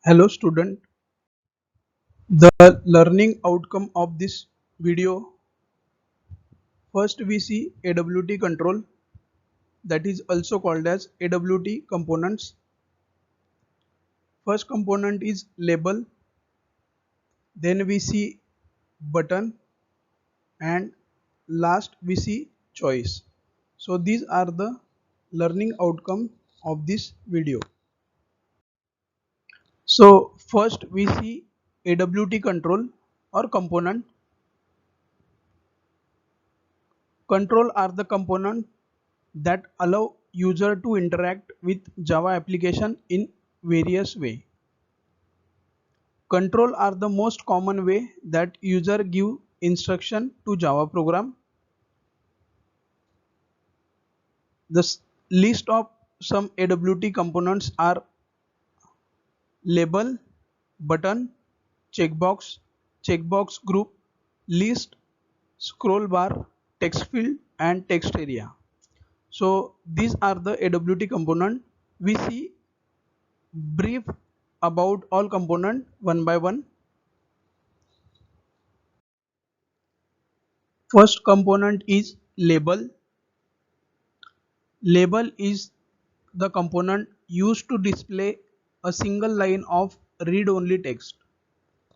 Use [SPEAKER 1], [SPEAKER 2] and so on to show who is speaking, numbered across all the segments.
[SPEAKER 1] Hello student, the learning outcome of this video. First we see AWT control, that is also called as AWT components. First component is label, then we see button, and last we see choice. So these are the learning outcome of this video. So first we see AWT control or component. Control are the component that allow user to interact with Java application in various way. Control are the most common way that user give instruction to Java program. The list of some AWT components are label, button, checkbox, checkbox group, list, scroll bar, text field and text area. So these are the AWT component. We see brief about all component one by one. First component is label. Label is the component used to display a single line of read-only text.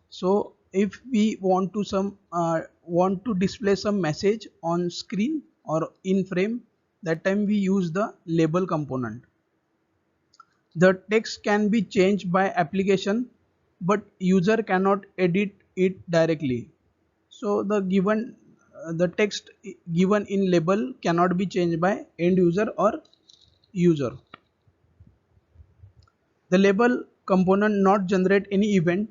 [SPEAKER 1] So if we want to display some message on screen or in frame, that time we use the label component. The text can be changed by application, but user cannot edit it directly. So the text given in label cannot be changed by end user or user. The label component not generate any event,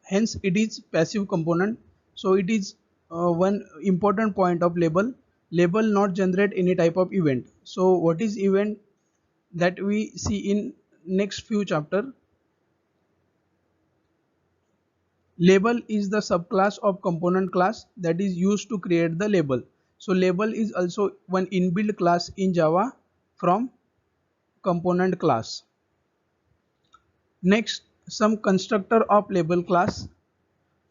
[SPEAKER 1] hence it is passive component. So it is one important point of label. Label not generate any type of event. So what is event, that we see in next few chapter. Label is the subclass of component class that is used to create the label. So label is also one inbuilt class in Java from component class. Next, some constructor of label class.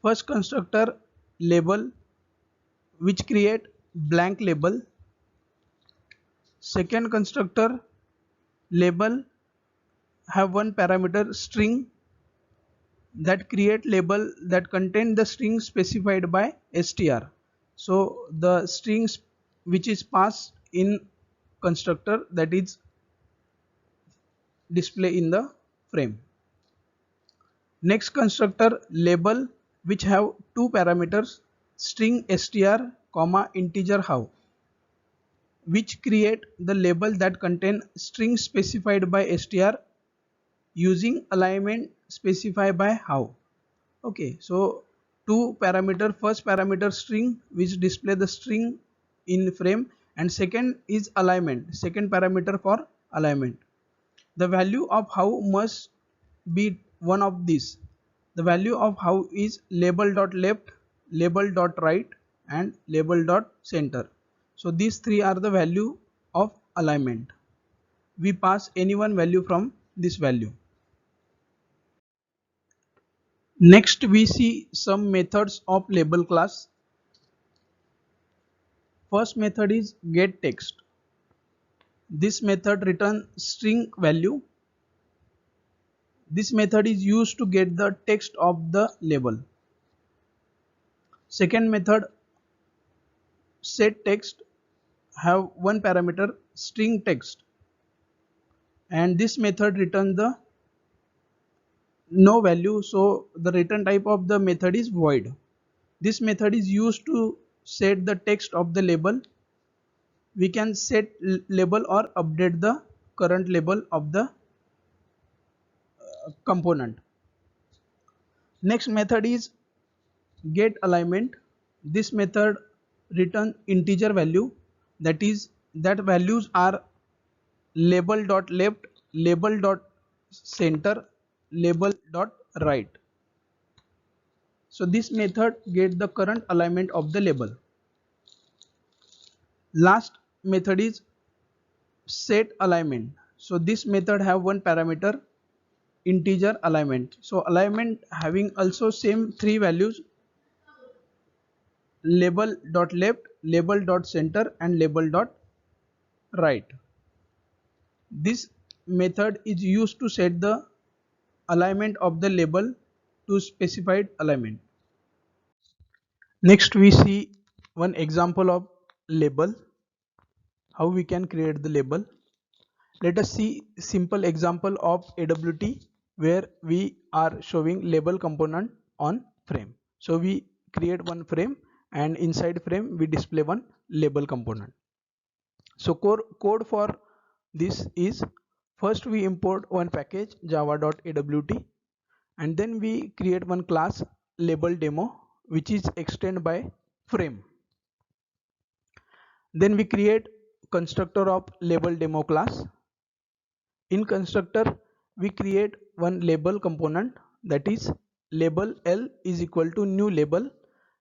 [SPEAKER 1] First constructor label, which create blank label. Second constructor label have one parameter string that create label that contain the string specified by str. So the strings which is passed in constructor, that is display in the frame. Next constructor label, which have two parameters string str comma integer how, which create the label that contain string specified by str using alignment specified by how. Okay, so two parameter, first parameter string which display the string in frame, and second is alignment, second parameter for alignment. The value of how must be one of these. The value of how is label dot left, label dot right and label dot center. So these three are the value of alignment. We pass any one value from this value. Next we see some methods of label class. First method is get text. This method return string value. This method is used to get the text of the label. Second method set text, have one parameter string text, and this method return the no value, so the return type of the method is void. This method is used to set the text of the label. We can set label or update the current label of the component. Next method is get alignment. This method return integer value, that is that values are label dot left, label dot center, label dot right. So this method get the current alignment of the label. Last method is set alignment. So this method have one parameter integer alignment. So alignment having also same three values: label dot left, label dot center, and label dot right. This method is used to set the alignment of the label to specified alignment. Next we see one example of label, how we can create the label. Let us see simple example of AWT where we are showing label component on frame. So we create one frame and inside frame we display one label component. So code for this is, first we import one package java.awt, and then we create one class label demo which is extended by frame. Then we create constructor of label demo class. In constructor we create one label component, that is label L is equal to new label,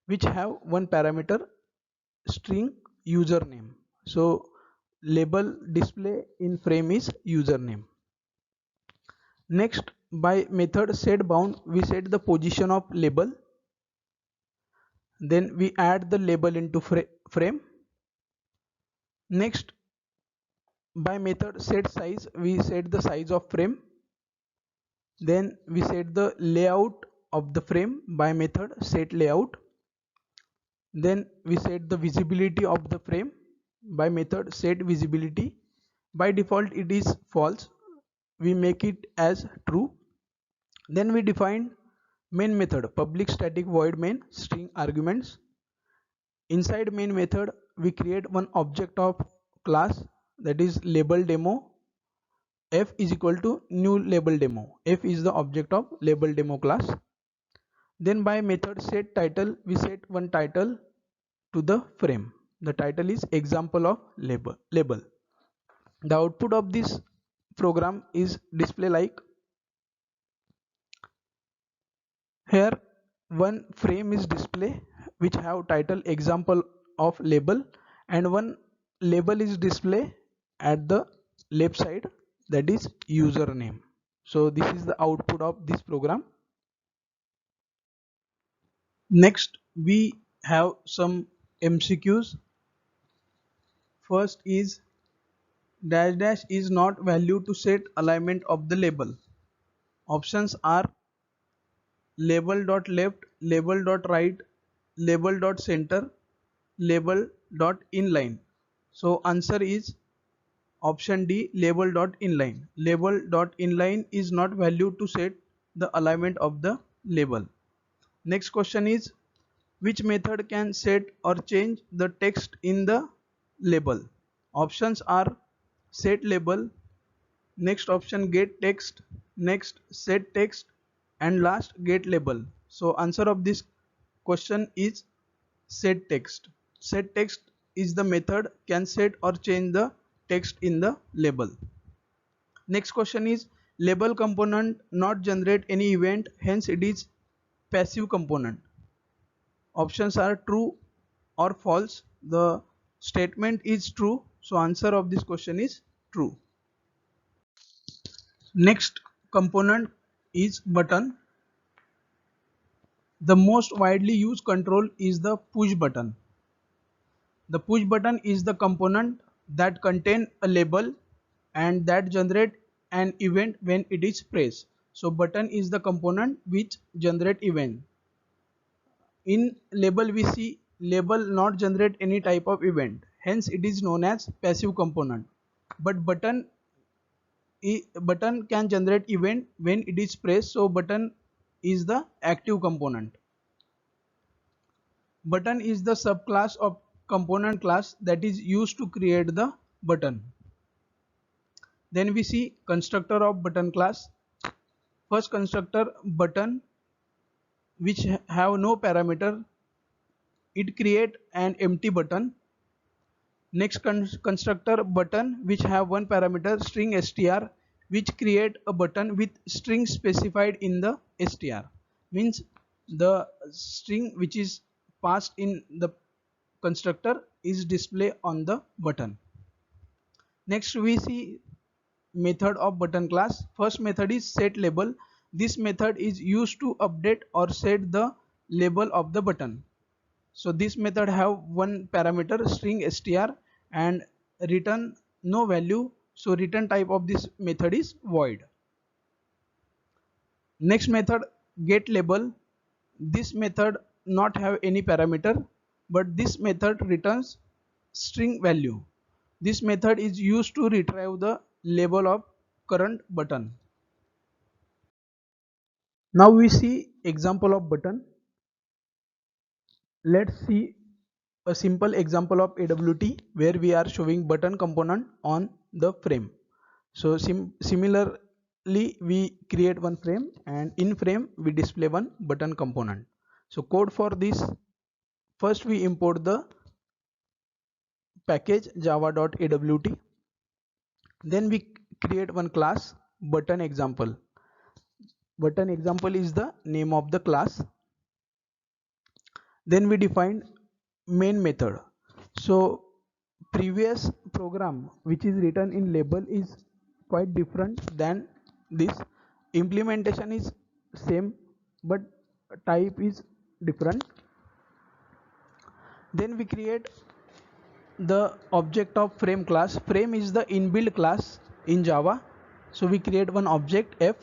[SPEAKER 1] which have one parameter string username. So label display in frame is username. Next, by method set bound we set the position of label, then we add the label into frame. Next, by method set size we set the size of frame, then we set the layout of the frame by method set layout, then we set the visibility of the frame by method set visibility. By default it is false, we make it as true. Then we define main method public static void main string arguments. Inside main method we create one object of class, that is label demo. F is equal to new label demo. F is the object of label demo class. Then by method set title we set one title to the frame. The title is example of label. The output of this program is display like here. One frame is display which have title example of label, and one label is display at the left side, that is username. So this is the output of this program. Next we have some MCQs. First is dash dash is not value to set alignment of the label. Options are label dot left, label dot right, label dot center, label dot inline. So answer is option D, label dot inline. Label dot inline is not value to set the alignment of the label. Next question is, which method can set or change the text in the label? Options are set label, next option get text, next set text, and last get label. So answer of this question is set text. Set text is the method can set or change the text in the label. Next question is, label component not generate any event, hence it is passive component. Options are true or false. The statement is true, so answer of this question is true. Next component is button. The most widely used control is the push button. The push button is the component that contain a label and that generate an event when it is pressed. So button is the component which generate event. In label we see label not generate any type of event, hence it is known as passive component. But button can generate event when it is pressed, so button is the active component. Button is the subclass of component class that is used to create the button. Then we see constructor of button class. First constructor button, which have no parameter, it create an empty button. Next constructor button, which have one parameter string str, which create a button with string specified in the str, means the string which is passed in the constructor is display on the button. Next we see method of button class. First method is set label. This method is used to update or set the label of the button. So this method have one parameter string str and return no value. So return type of this method is void. Next method get label. This method not have any parameter, but this method returns string value. This method is used to retrieve the label of current button. Now we see example of button. Let's see a simple example of AWT where we are showing button component on the frame. So similarly we create one frame and in frame we display one button component. So code for this, first we import the package java.awt, then we create one class button example. Button example is the name of the class. Then we define main method. So previous program which is written in label is quite different than this. Implementation is same but type is different. Then we create the object of frame class. Frame is the inbuilt class in Java. So we create one object f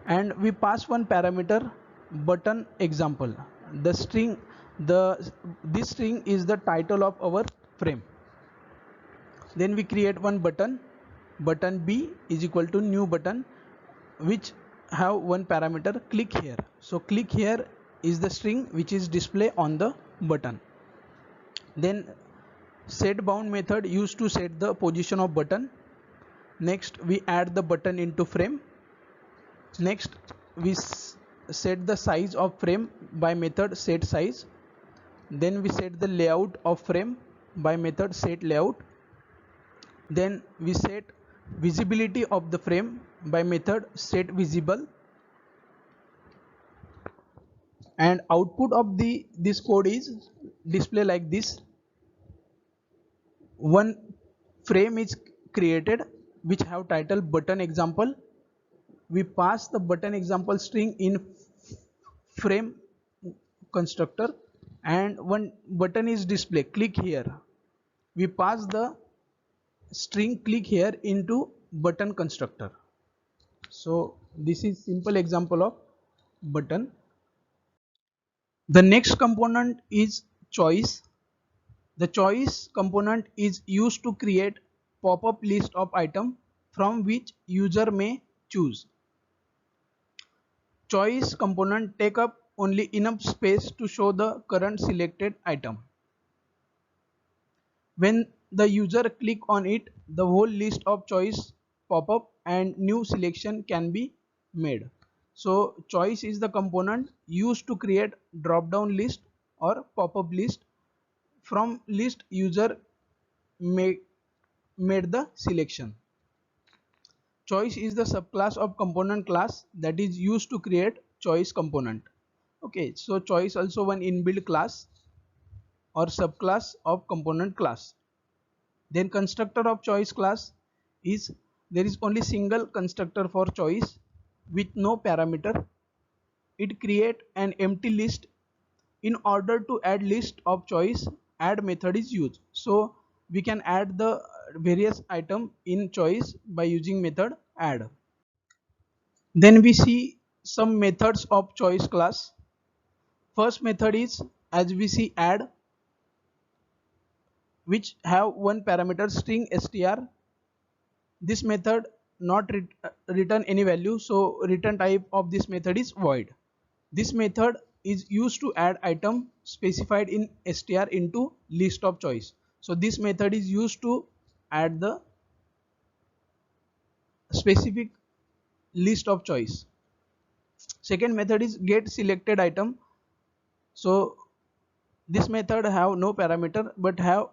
[SPEAKER 1] and we pass one parameter button example. The string, this string is the title of our frame. Then we create one button b is equal to new button, which have one parameter click here. So click here is the string which is display on the button. Then set bound method used to set the position of button. Next we add the button into frame. Next we set the size of frame by method set size. Then we set the layout of frame by method set layout. Then we set visibility of the frame by method set visible. And output of this code is display like this. One frame is created which have title button example. We pass the button example string in frame constructor and one button is display click here. We pass the string click here into button constructor. So this is simple example of button. The next component is choice. The choice component is used to create pop-up list of item from which user may choose. Choice component take up only enough space to show the current selected item. When the user click on it, the whole list of choice pop up and new selection can be made. So choice is the component used to create drop down list or pop up list. From list user made the selection. Choice is the subclass of component class that is used to create choice component. Okay, so choice also one inbuilt class or subclass of component class. Then constructor of choice class is there is only single constructor for choice with no parameter. It create an empty list. In order to add list of choice, add method is used. So we can add the various item in choice by using method add. Then we see some methods of choice class. First method is as we see add, which have one parameter string str. This method not return any value, so return type of this method is void. This method is used to add item specified in str into list of choice. So this method is used to add the specific list of choice. Second method is get selected item. So this method have no parameter but have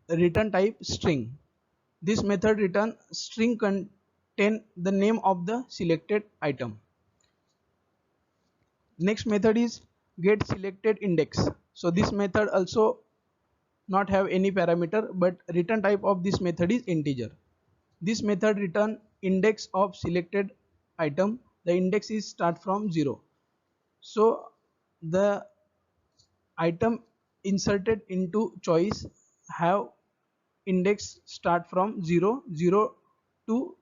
[SPEAKER 1] return type string. This method return string contain the name of the selected item. Next method is get selected index. So this method also not have any parameter but return type of this method is integer. This method return index of selected item, the index is start from 0. So the item inserted into choice have index start from 0, 0 to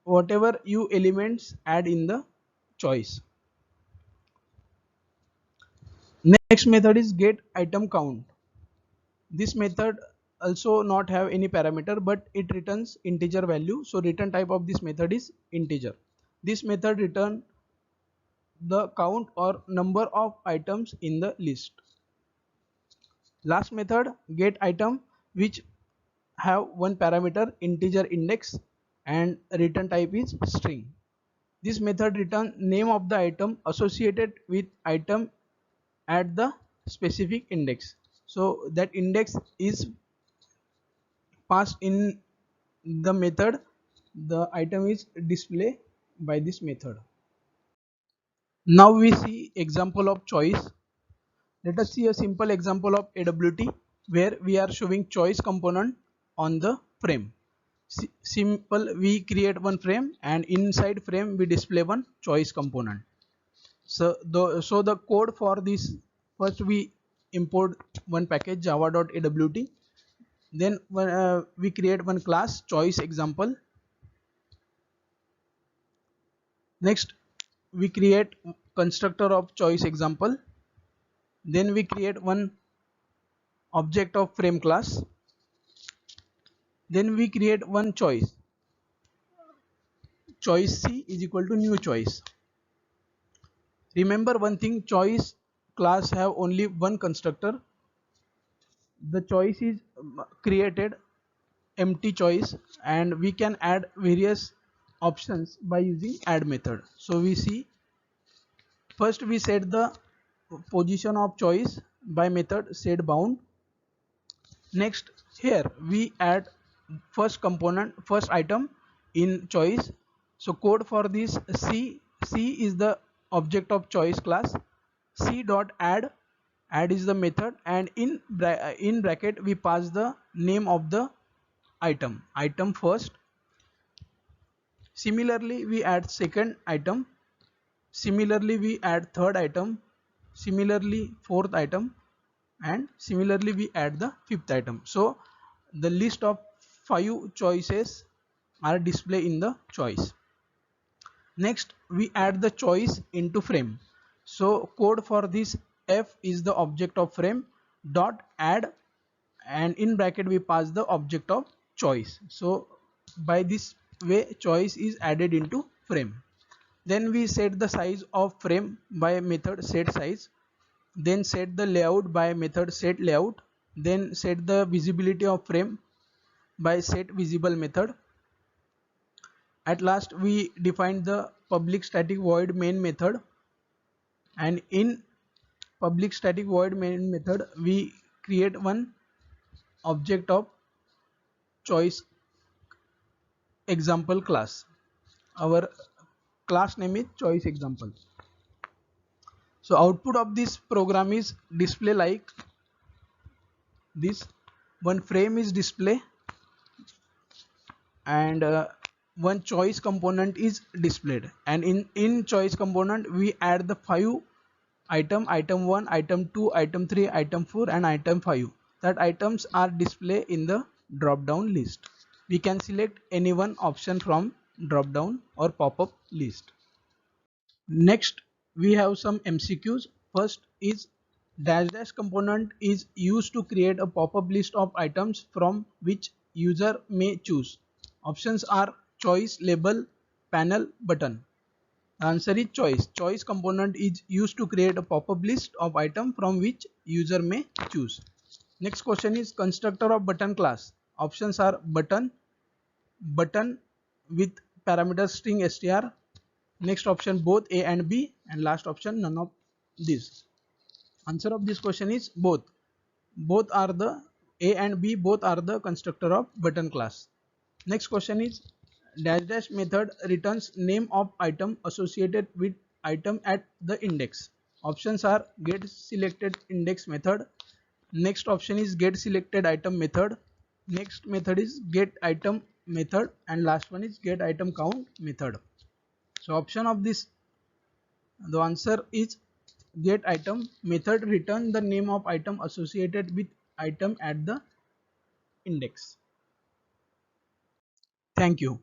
[SPEAKER 1] whatever you elements add in the choice. Next method is get item count. This method also not have any parameter, but it returns integer value. So return type of this method is integer. This method return the count or number of items in the list. Last method get item, which have one parameter integer index and return type is string. This method return name of the item associated with item at the specific index. So that index is passed in the method, the item is displayed by this method. Now we see example of choice. Let us see a simple example of AWT where we are showing choice component on the frame. Simple, we create one frame and inside frame we display one choice component. So the code for this, first we import one package java.awt, then we create one class choice example. Next we create constructor of choice example, then we create one object of frame class, then we create one choice C is equal to new choice. Remember one thing, choice class have only one constructor. The choice is created empty choice and we can add various options by using add method. So we see, first we set the position of choice by method set bound. Next here we add first item in choice. So code for this, C is the object of choice class, C dot add is the method, and in bracket we pass the name of the item first. Similarly we add second item, similarly we add third item, similarly fourth item, and similarly we add the fifth item. So the list of 5 choices are displayed in the choice. Next we add the choice into frame. So code for this, F is the object of frame dot add, and in bracket we pass the object of choice. So by this way choice is added into frame. Then we set the size of frame by method set size, then set the layout by method set layout, then set the visibility of frame by set visible method. At last we define the public static void main method, and in public static void main method we create one object of choice example class. Our class name is choice example. So output of this program is display like this. One frame is display and one choice component is displayed, and in choice component we add the 5 item 1, item 2, item 3, item 4 and item 5. That items are displayed in the drop down list. We can select any one option from drop down or pop up list. Next we have some MCQs. First is dash dash component is used to create a pop-up list of items from which user may choose. Options are choice, label, panel, button. Answer is choice. Choice component is used to create a pop-up list of items from which user may choose. Next question is constructor of button class. Options are button with parameter string str. Next option both A and B, and last option none of these. Answer of this question is both. Both are the A and B both are the constructor of button class. Next question is dash dash method returns name of item associated with item at the index. Options are get selected index method. Next option is get selected item method. Next method is get item method, and last one is get item count method. So option of this, the answer is get item method return the name of item associated with item at the index. Thank you.